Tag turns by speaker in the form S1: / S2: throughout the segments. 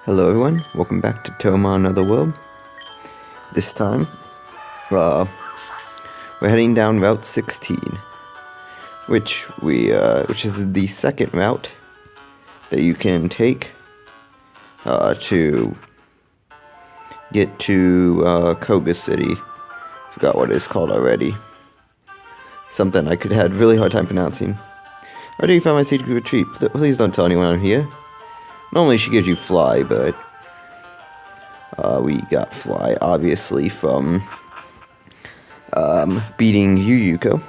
S1: Hello everyone, welcome back to Touhoumon Another World. This time, we're heading down Route 16, which is the second route that you can take to get to Koga City. Forgot what it's called already. Something I could had really hard time pronouncing. Where do you find my secret retreat? Please don't tell anyone I'm here. Normally she gives you fly, but we got fly obviously from beating Yuyuko.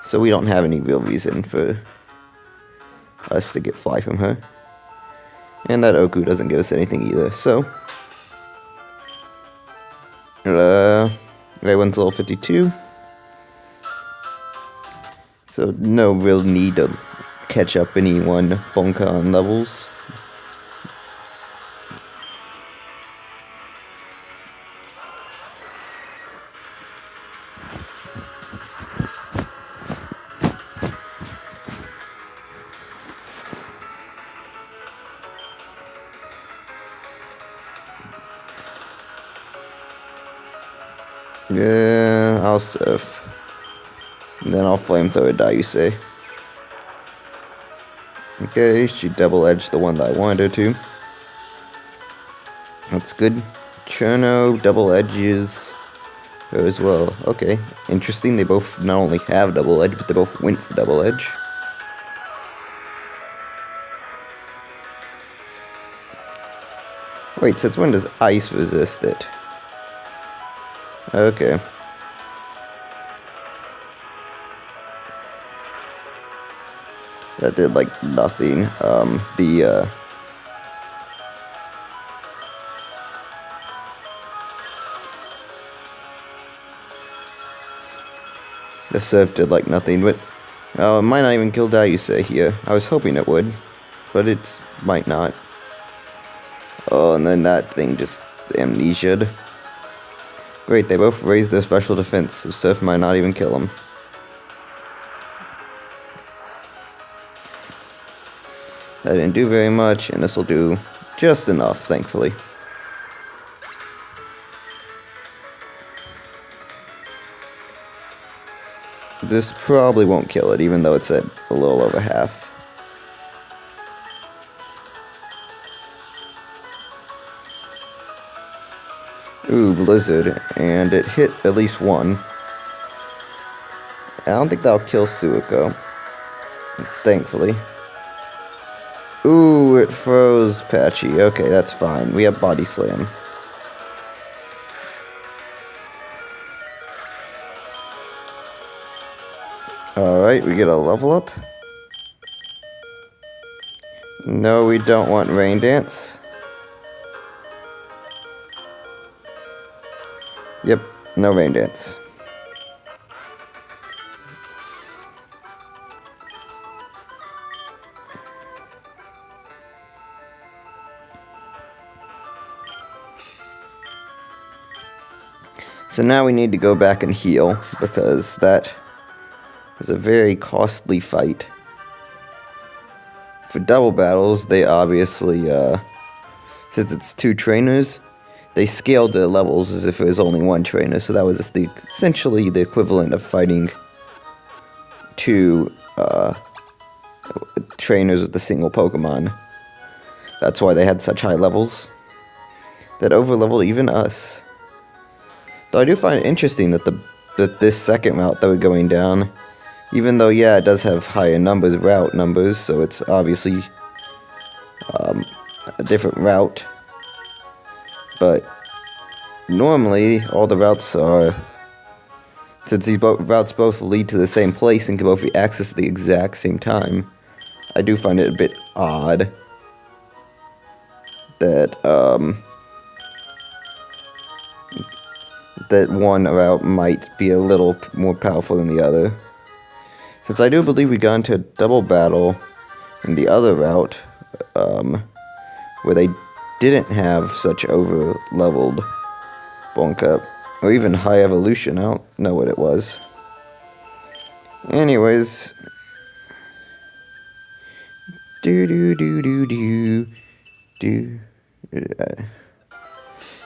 S1: So we don't have any real reason for us to get fly from her. And that Oku doesn't give us anything either, so everyone's level 52. So no real need to catch up anyone Bonka on levels. Yeah, I'll surf. And then I'll flamethrower Dayuse. Okay, she double-edged the one that I wanted her to. That's good. Cherno double edges her as well. Okay, interesting. They both not only have double edge, but they both went for double edge. Wait, since when does ice resist it? Okay. That did like nothing. The surf did like nothing, but it might not even kill Dayuse here. I was hoping it would, but it might not. Oh, and then that thing just amnesia'd. Great, they both raised their special defense, so surf might not even kill them. That didn't do very much, and this will do just enough, thankfully. This probably won't kill it, even though it's at a little over half. Ooh, Blizzard, and it hit at least one. I don't think that'll kill Suiko, thankfully. Ooh, it froze Patchy. Okay, that's fine. We have Body Slam. Alright, we get a level up. No, we don't want Rain Dance. Yep, no Rain Dance. So now we need to go back and heal, because that was a very costly fight. For double battles, they obviously, since it's two trainers, they scaled the levels as if it was only one trainer, so that was essentially the equivalent of fighting two trainers with a single Pokemon. That's why they had such high levels that overleveled even us. Though I do find it interesting that this second route that we're going down, even though, yeah, it does have higher route numbers, so it's obviously a different route. But normally, all the routes are, since these routes both lead to the same place and can both be accessed at the exact same time, I do find it a bit odd that, that one route might be a little more powerful than the other. Since I do believe we got into a double battle in the other route, where they didn't have such over-leveled Bonka, or even high evolution. I don't know what it was. Anyways. Do.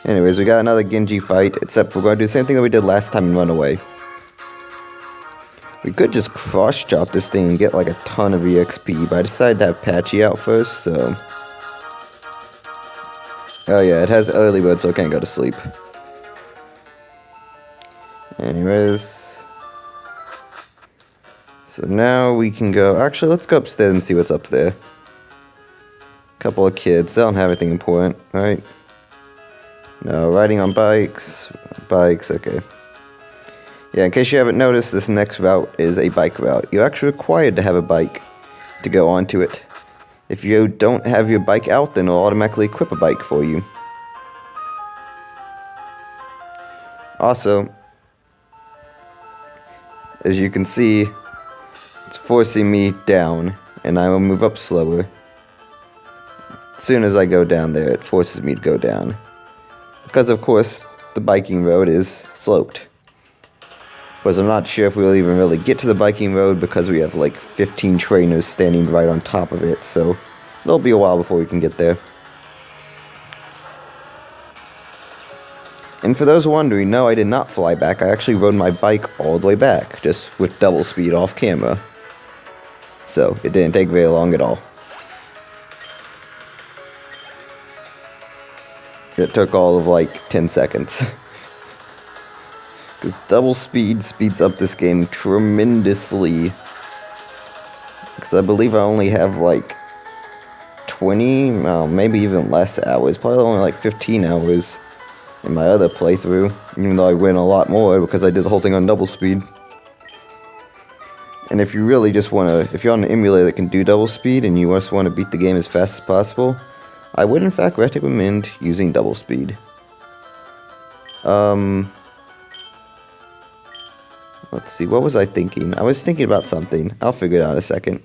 S1: Anyways, we got another Genji fight, except we're going to do the same thing that we did last time and run away. We could just cross-chop this thing and get like a ton of EXP, but I decided to have Patchy out first, so... Oh yeah, it has early bird, so it can't go to sleep. Anyways... So now we can go... Actually, let's go upstairs and see what's up there. Couple of kids, they don't have anything important, right? No, riding on bikes. Bikes, okay. Yeah, in case you haven't noticed, this next route is a bike route. You're actually required to have a bike to go onto it. If you don't have your bike out, then it'll automatically equip a bike for you. Also, as you can see, it's forcing me down, and I will move up slower. As soon as I go down there, it forces me to go down. Because, of course, the biking road is sloped. Because I'm not sure if we'll even really get to the biking road because we have like 15 trainers standing right on top of it, so it'll be a while before we can get there. And for those wondering, no, I did not fly back. I actually rode my bike all the way back, just with double speed off camera. So, it didn't take very long at all. It took all of like 10 seconds. Because double speed speeds up this game tremendously. Because I believe I only have like 20, maybe even less hours. Probably only like 15 hours in my other playthrough. Even though I win a lot more because I did the whole thing on double speed. And if you really just want to, if you're on an emulator that can do double speed and you just want to beat the game as fast as possible, I would in fact recommend using double speed. Let's see, what was I thinking? I was thinking about something. I'll figure it out in a second.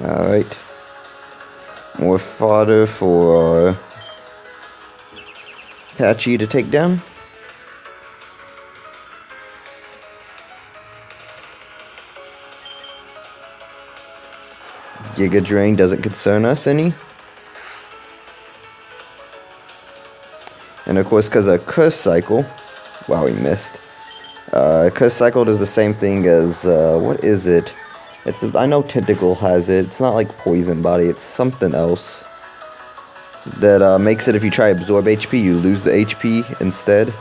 S1: Alright. More fodder for Patchy to take down. Giga Drain doesn't concern us any. And of course, because of Curse Cycle, wow, we missed. Curse Cycle does the same thing as, what is it? I know Tentacle has it. It's not like Poison Body, it's something else. That makes it if you try absorb HP, you lose the HP instead.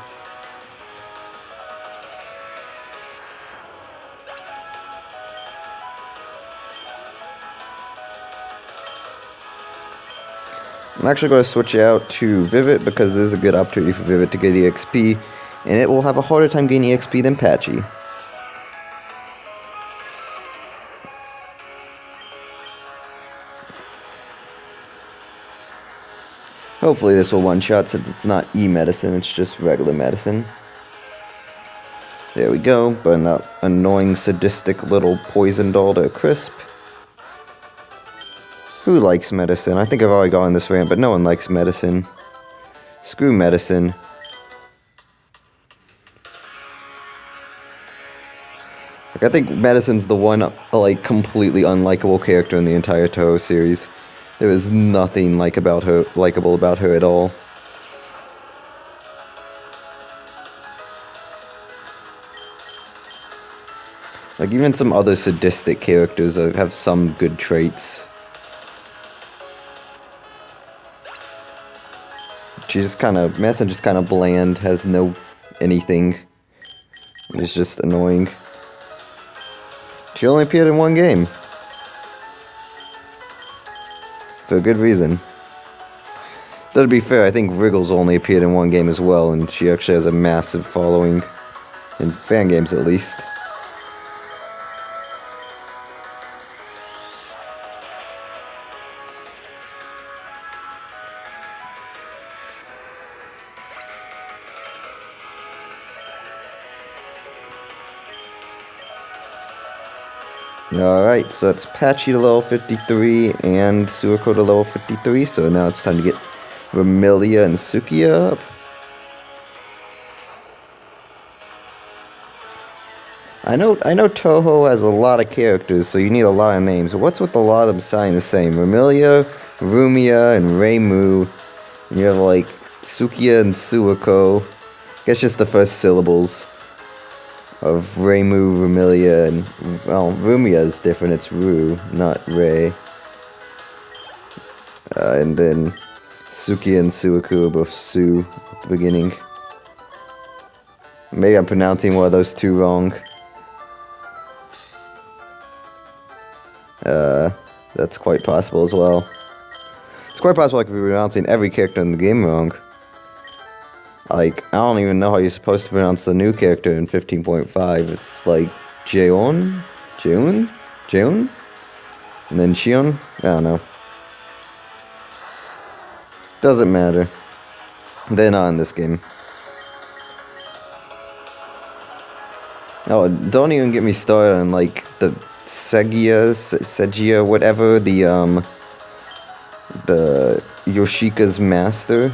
S1: I'm actually going to switch out to Vivid because this is a good opportunity for Vivid to get EXP, and it will have a harder time getting EXP than Patchy. Hopefully this will one-shot since it's not E-medicine, it's just regular medicine. There we go, burn that annoying sadistic little poison doll to a crisp. Who likes medicine? I think I've already gone this rant, but no one likes medicine. Screw medicine. Like, I think medicine's the one, like, completely unlikable character in the entire Touhou series. There is nothing likable about her at all. Like, even some other sadistic characters have some good traits. She's kind of, Messenger's kind of bland, has no anything. It's just annoying. She only appeared in one game. For a good reason. Though to be fair, I think Wriggles only appeared in one game as well, and she actually has a massive following. In fan games at least. Alright, so that's Patchy to level 53 and Suiko to level 53, so now it's time to get Vermilia and Sukiya up. I know Toho has a lot of characters, so you need a lot of names. What's with a lot of them sounding the same? Remilia, Rumia, and Reimu. And you have like Sukia and Suiko. I guess just the first syllables of Reimu, Remilia, and well, Rumia is different. It's Ru, not Rei. And then Sukia and Suiku are both Su at the beginning. Maybe I'm pronouncing one of those two wrong. That's quite possible as well. It's quite possible I could be pronouncing every character in the game wrong. Like, I don't even know how you're supposed to pronounce the new character in 15.5. It's like Jeon? Jeon? And then Shion? I don't know. Doesn't matter. They're not in this game. Oh, don't even get me started on, like, the Segia, whatever, the Yoshika's master.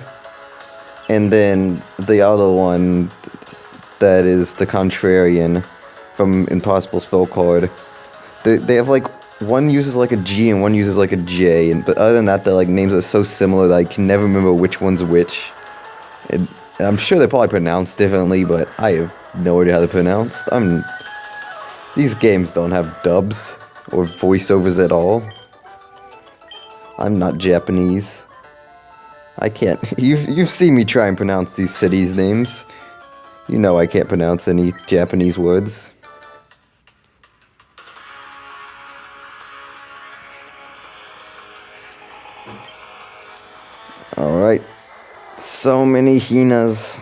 S1: And then the other one that is the Contrarian from Impossible Spell Card. They have, like, one uses, like, a G and one uses, like, a J. But other than that, their, like, names are so similar that I can never remember which one's which. And I'm sure they're probably pronounced differently, but I have no idea how they're pronounced. These games don't have dubs or voiceovers at all. I'm not Japanese. I can't. You've seen me try and pronounce these cities' names. You know I can't pronounce any Japanese words. Alright. So many Hinas.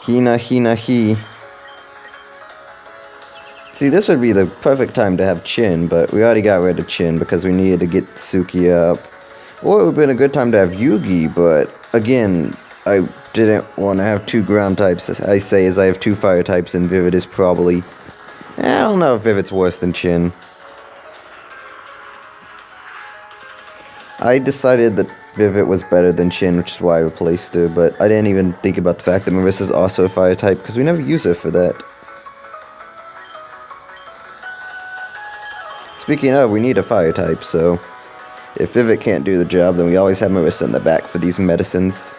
S1: Hina, he. See, this would be the perfect time to have Chin, but we already got rid of Chin because we needed to get Sukiya up. Or it would have been a good time to have Yugi, but again, I didn't want to have two ground types. I say as I have two fire types, and Vivid is probably... I don't know if Vivid's worse than Chin. I decided that Vivid was better than Chin, which is why I replaced her, but I didn't even think about the fact that Marissa's also a fire type, because we never use her for that. Speaking of, we need a fire type, so if Vivid can't do the job, then we always have Marissa in the back for these medicines.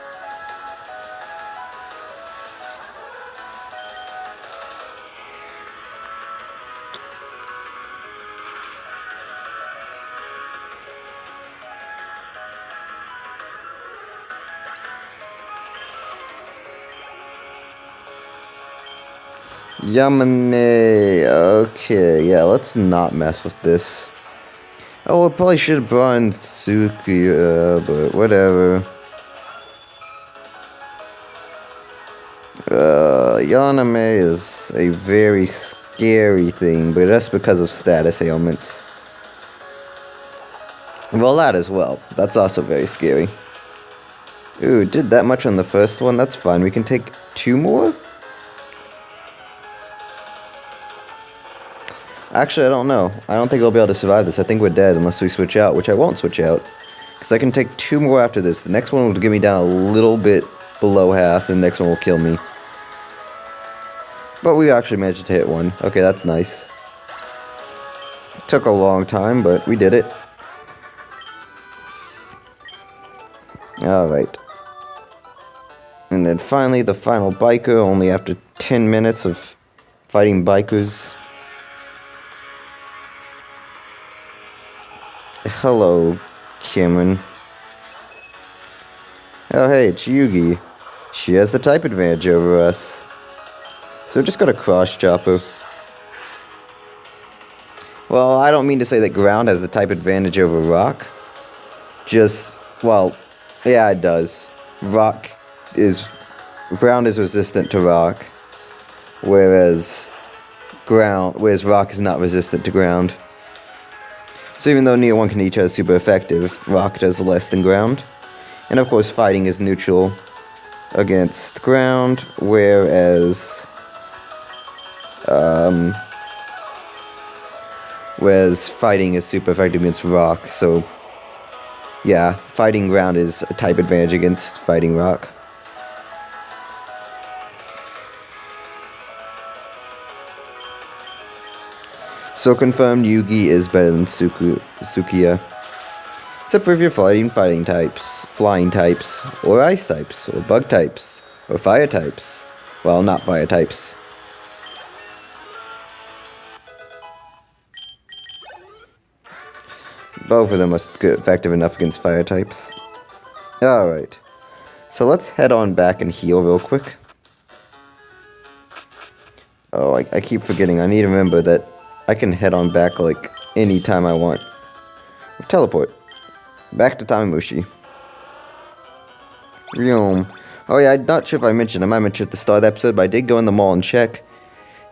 S1: Yamane, okay, yeah, let's not mess with this. Oh, I probably should have brought in Sukiya, but whatever. Yaname is a very scary thing, but that's because of status ailments. Well, that as well. That's also very scary. Ooh, did that much on the first one? That's fine. We can take 2 more? Actually, I don't know. I don't think I'll be able to survive this. I think we're dead unless we switch out, which I won't switch out. Because I can take 2 more after this. The next one will get me down a little bit below half, and the next one will kill me. But we actually managed to hit 1. Okay, that's nice. It took a long time, but we did it. Alright. And then finally, the final biker, only after 10 minutes of fighting bikers. Hello, Cameron. Oh hey, it's Yugi. She has the type advantage over us. So just gotta cross-chop her. Well, I don't mean to say that ground has the type advantage over rock. Just, well, yeah it does. Ground is resistant to rock. Whereas rock is not resistant to ground. So even though neither one can each has super effective, rock does less than ground. And of course fighting is neutral against ground, whereas fighting is super effective against rock. So yeah, fighting ground is a type advantage against fighting rock. So confirmed Yugi is better than Sukiya. Except for if you're flying types, or ice types, or bug types, or fire types. Well, not fire types. Both of them are effective enough against fire types. Alright. So let's head on back and heal real quick. Oh, I keep forgetting. I need to remember that I can head on back like anytime I want. Teleport. Back to Tamamushi. Reom. Oh yeah, I'm not sure if I mentioned. I might mention at the start of the episode, but I did go in the mall and check.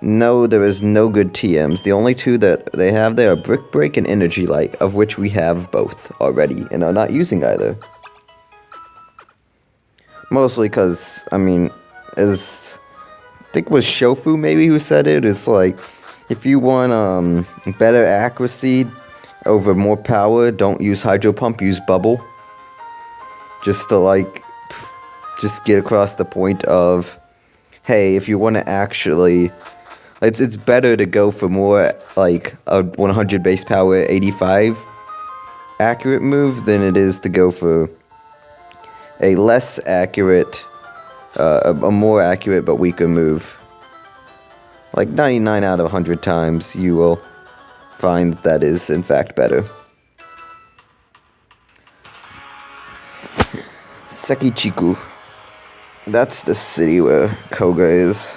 S1: No, there is no good TMs. The only two that they have there are Brick Break and Energy Light, of which we have both already, and are not using either. Mostly because, I mean, as I think it was Shofu maybe who said it, it's like, if you want better accuracy over more power, don't use Hydro Pump, use Bubble. Just to like, just get across the point of, hey, if you want to actually, it's better to go for more like a 100 base power 85 accurate move than it is to go for a less accurate, a more accurate but weaker move. Like 99 out of 100 times you will find that is in fact better. Sekichiku. That's the city where Koga is.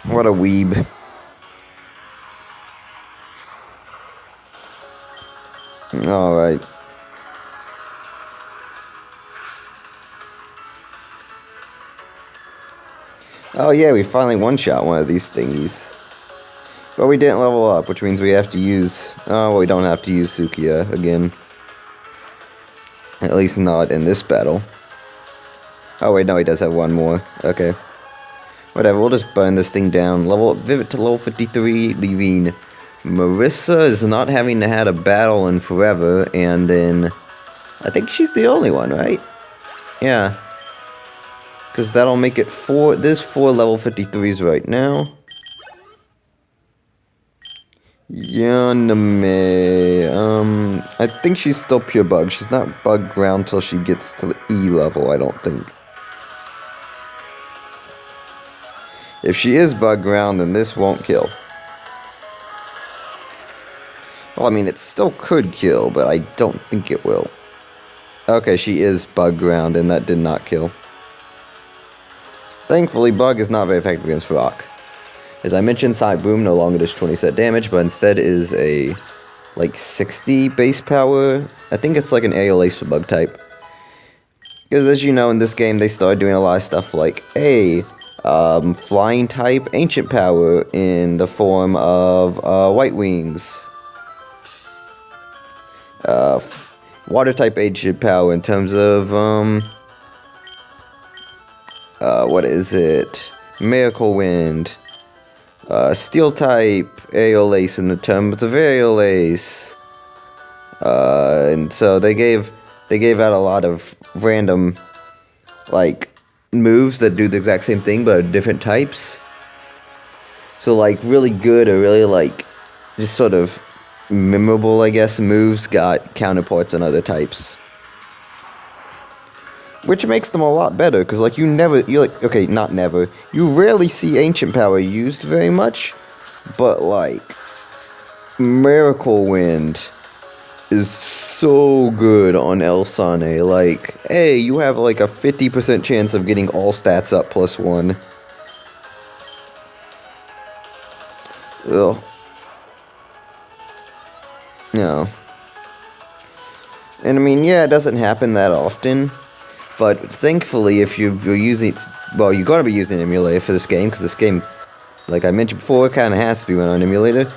S1: What a weeb. Alright. Oh yeah, we finally one-shot one of these thingies. But we didn't level up, which means we have to use... Oh, well, we don't have to use Sukiya again. At least not in this battle. Oh wait, no, he does have one more. Okay. Whatever, we'll just burn this thing down. Level up Vivid to level 53, leaving Marissa is not having had a battle in forever, and then... I think she's the only one, right? Yeah. Because that'll make it 4... There's 4 level 53s right now. Yaname... I think she's still pure bug. She's not bug ground till she gets to the E level, I don't think. If she is bug ground, then this won't kill. Well, I mean, it still could kill, but I don't think it will. Okay, she is bug ground, and that did not kill. Thankfully, bug is not very effective against rock. As I mentioned, Sonic Boom no longer does 20 set damage, but instead is a, like, 60 base power. I think it's like an aerial ace for bug type. Because as you know, in this game, they started doing a lot of stuff like, hey, flying type ancient power in the form of white wings. Water type ancient power in terms of what is it? Miracle Wind. Steel type aerial ace in the terms of aerial ace. And so they gave out a lot of random like moves that do the exact same thing but are different types. So like really good or really like just sort of memorable, I guess, moves got counterparts on other types. Which makes them a lot better, because like you rarely see ancient power used very much, but like Miracle Wind is so good on El Sane. Like, hey, you have like a 50% chance of getting all stats up +1. Ugh. No. And I mean, yeah, it doesn't happen that often, but thankfully if you're using, well, you're going to be using an emulator for this game, because this game, like I mentioned before, kind of has to be run on an emulator.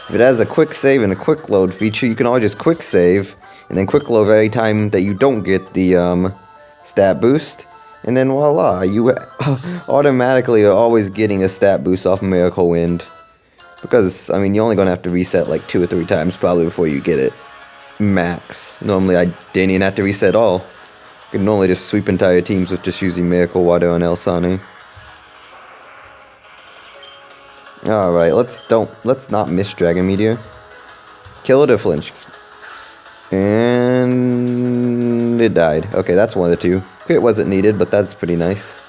S1: If it has a quick save and a quick load feature, you can always just quick save, and then quick load every time that you don't get the stat boost, and then voila, you automatically are always getting a stat boost off Miracle Wind. Because, I mean, you're only going to have to reset like 2 or 3 times probably before you get it. Max. Normally I didn't even have to reset all. I could normally just sweep entire teams with just using Miracle Water on El Sane. Alright, let's not miss Dragon Meteor. Kill it or flinch. And it died. Okay, that's one of the two. Crit wasn't needed, but that's pretty nice.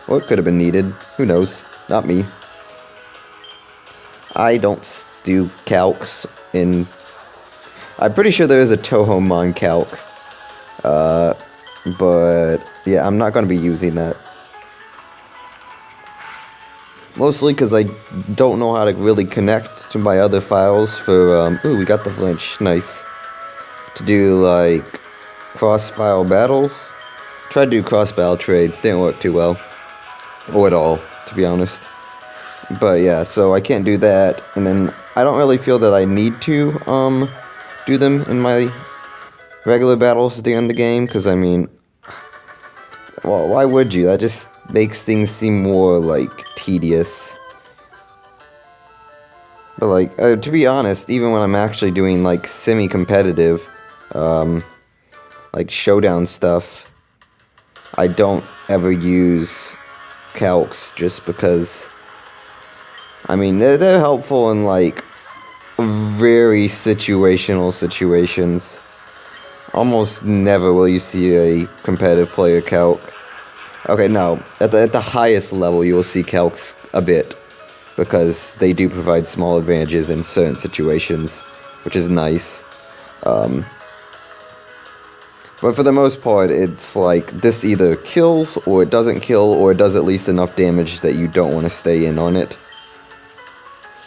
S1: Or it could have been needed. Who knows? Not me. I don't do calcs in... I'm pretty sure there is a Touhoumon calc. But yeah, I'm not going to be using that. Mostly because I don't know how to really connect to my other files for, ooh, we got the flinch, nice. To do, like, cross-file battles. Tried to do cross-battle trades, didn't work too well. Or at all, to be honest. But yeah, so I can't do that, and then I don't really feel that I need to, do them in my regular battles at the end of the game, because, I mean, well, why would you? That just makes things seem more, like, tedious. But, like, to be honest, even when I'm actually doing, like, semi-competitive, like, showdown stuff, I don't ever use calcs just because, I mean, they're helpful in, like, very situational situations. Almost never will you see a competitive player calc. Okay, no. At the highest level, you will see calcs a bit, because they do provide small advantages in certain situations, which is nice. But for the most part, it's like, this either kills, or it doesn't kill, or it does at least enough damage that you don't want to stay in on it.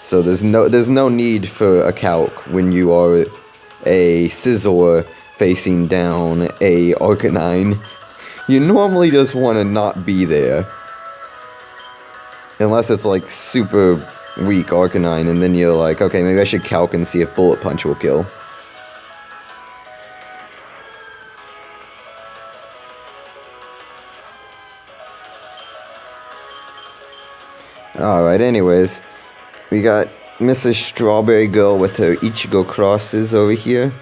S1: So there's no need for a calc when you are a Scizor facing down a Arcanine. You normally just want to not be there. Unless it's like super weak Arcanine, and then you're like, okay, maybe I should calc and see if Bullet Punch will kill. Alright, anyways. We got Mrs. Strawberry Girl with her Ichigo crosses over here.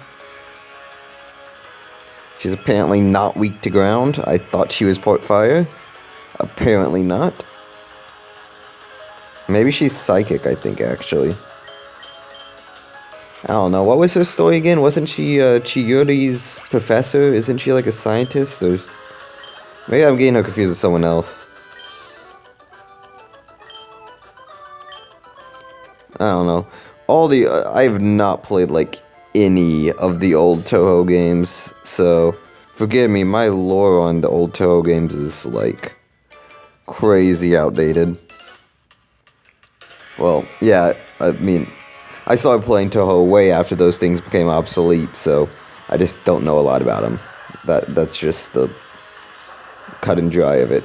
S1: She's apparently not weak to ground. I thought she was part fire. Apparently not. Maybe she's psychic, I think, actually. I don't know. What was her story again? Wasn't she Chiyuri's professor? Isn't she like a scientist? Or... maybe I'm getting her confused with someone else. I don't know. I have not played like any of the old Touhou games, so forgive me, my lore on the old Touhou games is like crazy outdated. Well, yeah, I mean, I started playing Touhou way after those things became obsolete, so I just don't know a lot about them. That's just the cut and dry of it.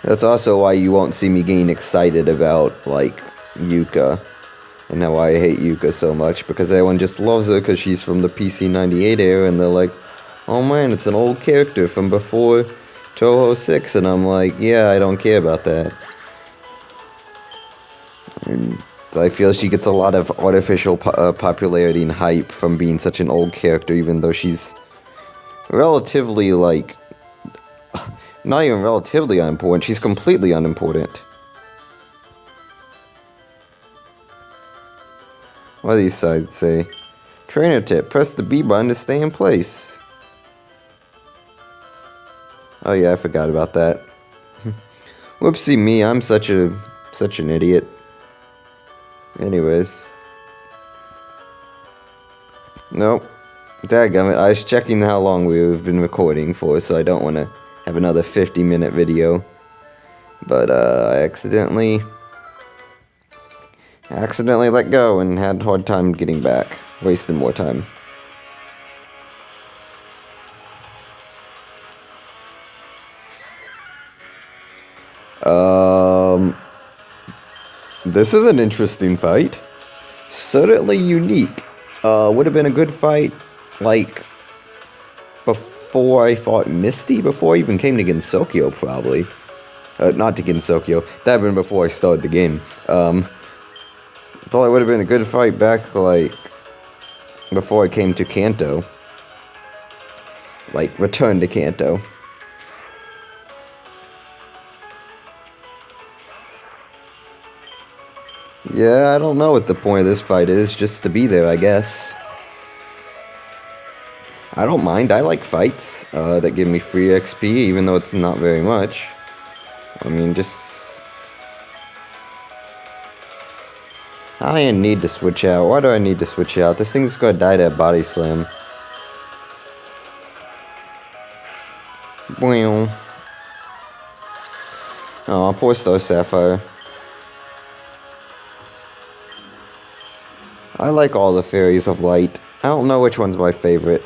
S1: That's also why you won't see me getting excited about, like, Yuka. And how I hate Yuka so much, because everyone just loves her because she's from the PC98 era, and they're like, oh man, it's an old character from before Touhou 6, and I'm like, yeah, I don't care about that. And I feel she gets a lot of artificial popularity and hype from being such an old character, even though she's relatively, like, not even relatively unimportant, she's completely unimportant. What do these sides say? Trainer tip, press the B button to stay in place. Oh yeah, I forgot about that. Whoopsie me, I'm such an idiot. Anyways. Nope. Dadgummit, I was checking how long we've been recording for, so I don't want to have another 50-minute video. But, I accidentally let go and had a hard time getting back. Wasted more time. This is an interesting fight. Certainly unique. Would have been a good fight, like, before I fought Misty, before I even came to Gensokyo, probably. Not to Gensokyo. That would have been before I started the game. Probably would have been a good fight back, like, before I came to Kanto. Like, return to Kanto. Yeah, I don't know what the point of this fight is, just to be there, I guess. I don't mind, I like fights that give me free XP, even though it's not very much. I mean, just... I need to switch out. Why do I need to switch out? This thing's gonna die to a body slam. Wow. Oh, poor Star Sapphire. I like all the Fairies of Light. I don't know which one's my favorite.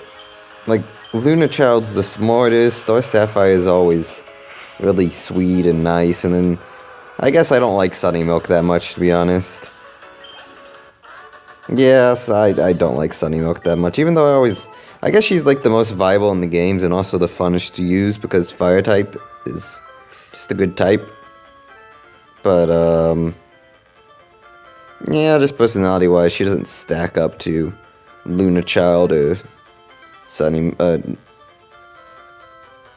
S1: Like, Luna Child's the smartest. Star Sapphire is always really sweet and nice. And then, I guess I don't like Sunny Milk that much, to be honest. Yes, I don't like Sunny Milk that much. Even though I guess she's like the most viable in the games and also the funnest to use because Fire type is just a good type. But, yeah, just personality-wise, she doesn't stack up to Luna Child or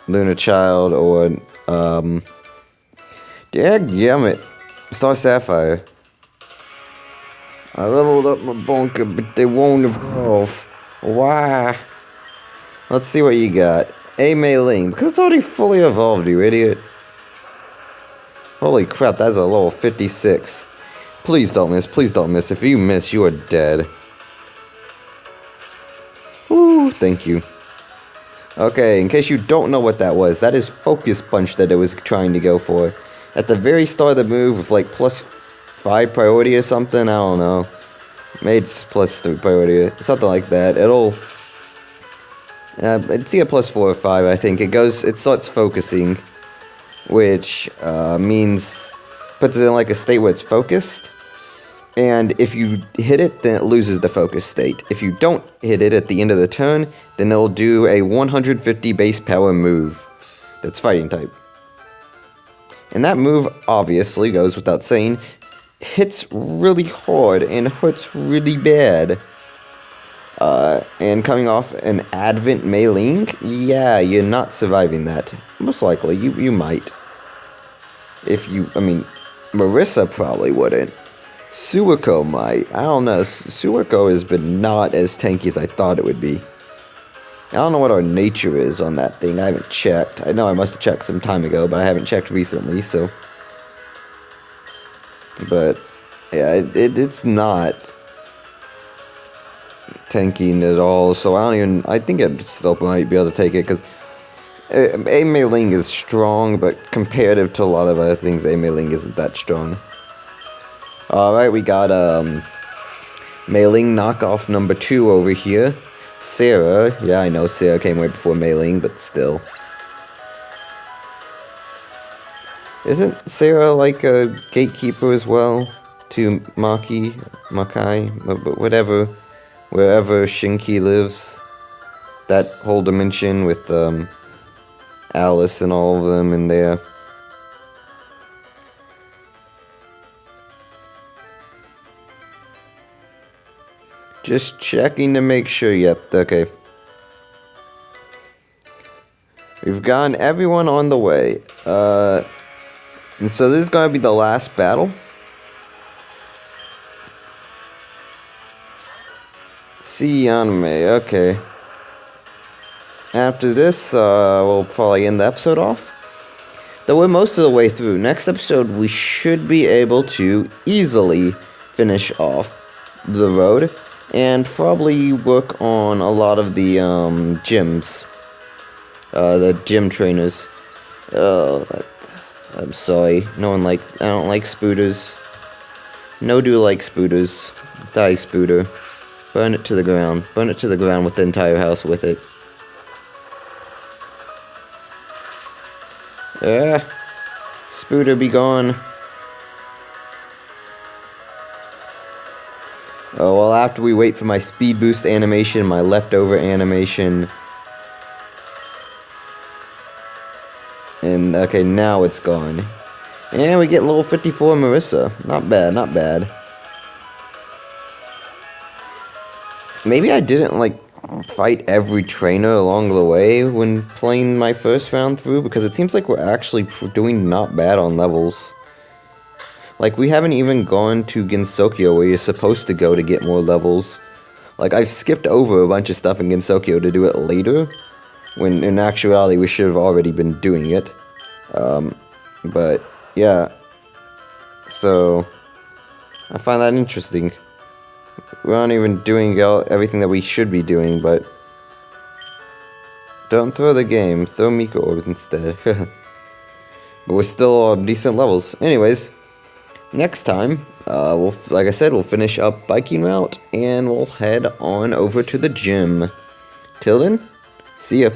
S1: Luna Child or, dadgummit, Star Sapphire. I leveled up my bunker, but they won't evolve. Why? Let's see what you got. A Mei Ling, because it's already fully evolved, you idiot. Holy crap, that's a level 56. Please don't miss, please don't miss. If you miss, you are dead. Woo, thank you. Okay, in case you don't know what that was, that is Focus Punch that it was trying to go for. At the very start of the move, with like +5 priority or something, I don't know. Maybe it's +3 priority, something like that. It's either +4 or 5, I think. It starts focusing, which means, puts it in like a state where it's focused. And if you hit it, then it loses the focus state. If you don't hit it at the end of the turn, then it'll do a 150 base power move that's fighting type. And that move, obviously, goes without saying, hits really hard and hurts really bad. And coming off an Advent Mei Ling, yeah, you're not surviving that. Most likely, you might. Marissa probably wouldn't. Suiko might. I don't know. Suiko has been not as tanky as I thought it would be. I don't know what our nature is on that thing. I haven't checked. I know I must have checked some time ago, but I haven't checked recently, so... But, yeah, it's not tanking at all, so I think I still might be able to take it, because A Mei Ling is strong, but comparative to a lot of other things, A Mei Ling isn't that strong. Alright, we got, Mei Ling knockoff number 2 over here. Sarah, yeah, I know Sarah came way before Mei Ling, but still. Isn't Sarah like a gatekeeper as well to Makai, whatever, wherever Shinki lives? That whole dimension with Alice and all of them in there. Just checking to make sure. Yep, okay. We've gotten everyone on the way. And so this is going to be the last battle. See anime, okay. After this, we'll probably end the episode off. Though we're most of the way through. Next episode, we should be able to easily finish off the road. And probably work on a lot of the gyms. The gym trainers. I'm sorry. I don't like spooters. No do like spooters. Die spooter. Burn it to the ground. Burn it to the ground with the entire house with it. Spooter be gone. Oh, well, after we wait for my speed boost animation, my leftover animation. And, okay, now it's gone. And we get level 54 Marissa. Not bad, not bad. maybe I didn't, like, fight every trainer along the way when playing my first round through, because it seems like we're actually doing not bad on levels. Like, we haven't even gone to Gensokyo where you're supposed to go to get more levels. Like, I've skipped over a bunch of stuff in Gensokyo to do it later, when in actuality we should have already been doing it. But, yeah. So, I find that interesting. We aren't even doing everything that we should be doing, but... Don't throw the game, throw Miko orbs instead. But we're still on decent levels. Anyways, next time, like I said, we'll finish up biking route, and we'll head on over to the gym. Till then, see ya.